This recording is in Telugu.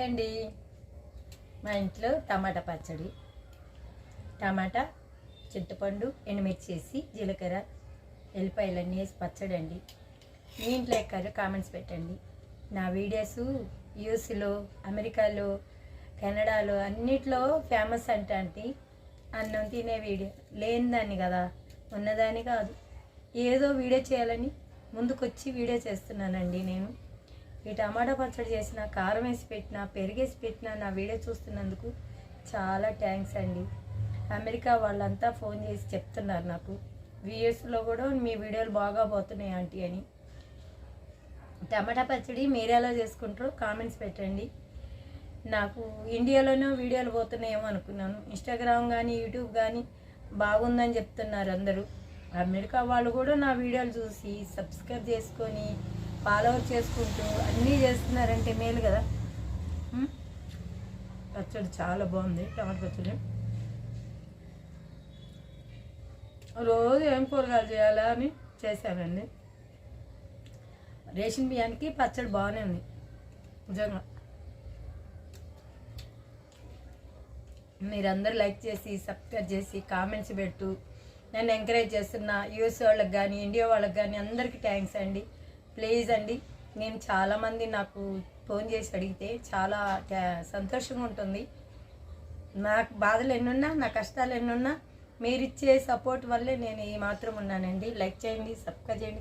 అండి మా ఇంట్లో టమాటా పచ్చడి, టమాటా, చింతపండు, ఎండుమిర్చి వేసి జీలకర్ర ఎల్లిపాయలన్నీ వేసి పచ్చడి అండి. మీ ఇంట్లో ఎక్కారో కామెంట్స్ పెట్టండి. నా వీడియోస్ యూఎస్లో, అమెరికాలో, కెనడాలో అన్నిట్లో ఫేమస్ అంటే అన్నం తినే వీడియో లేనిదాన్ని కదా, ఉన్నదాన్ని కాదు. ఏదో వీడియో చేయాలని ముందుకొచ్చి వీడియో చేస్తున్నానండి. నేను ఈ టమాటా పచ్చడి చేసిన, కారం వేసి పెట్టినా, పెరిగేసి పెట్టినా నా వీడియో చూస్తున్నందుకు చాలా థ్యాంక్స్ అండి. అమెరికా వాళ్ళంతా ఫోన్ చేసి చెప్తున్నారు నాకు, యూఎస్లో కూడా మీ వీడియోలు బాగా పోతున్నాయి ఆంటీ అని. టమాటా పచ్చడి మీరు ఎలా చేసుకుంటారో కామెంట్స్ పెట్టండి. నాకు ఇండియాలోనే వీడియోలు పోతున్నాయేమో అనుకున్నాను. ఇన్స్టాగ్రామ్ కానీ యూట్యూబ్ కానీ బాగుందని చెప్తున్నారు అందరూ. అమెరికా వాళ్ళు కూడా నా వీడియోలు చూసి సబ్స్క్రైబ్ చేసుకొని ఫాలోవర్ చేసుకుంటూ అన్నీ చేస్తున్నారంటే మేలు కదా. పచ్చడి చాలా బాగుంది. టమాటా పచ్చడి రోజు ఏం కూరగాయలు చేయాలా అని చేశానండి. రేషన్ బియ్యానికి పచ్చడి బాగానే ఉంది నిజంగా. మీరందరూ లైక్ చేసి సబ్స్క్రైబ్ చేసి కామెంట్స్ పెట్టు నన్ను ఎంకరేజ్ చేస్తున్న యూఎస్ వాళ్ళకి కానీ ఇండియా వాళ్ళకి కానీ అందరికీ థ్యాంక్స్ అండి. ప్లీజ్ అండి, నేను చాలామంది నాకు ఫోన్ చేసి అడిగితే చాలా సంతోషంగా ఉంటుంది. నాకు బాధలు ఎన్నున్నా, నా కష్టాలు ఎన్నున్నా మీరిచ్చే సపోర్ట్ వల్లే నేను ఈ మాత్రం ఉన్నానండి. లైక్ చేయండి, సబ్స్క్రైబ్ చేయండి.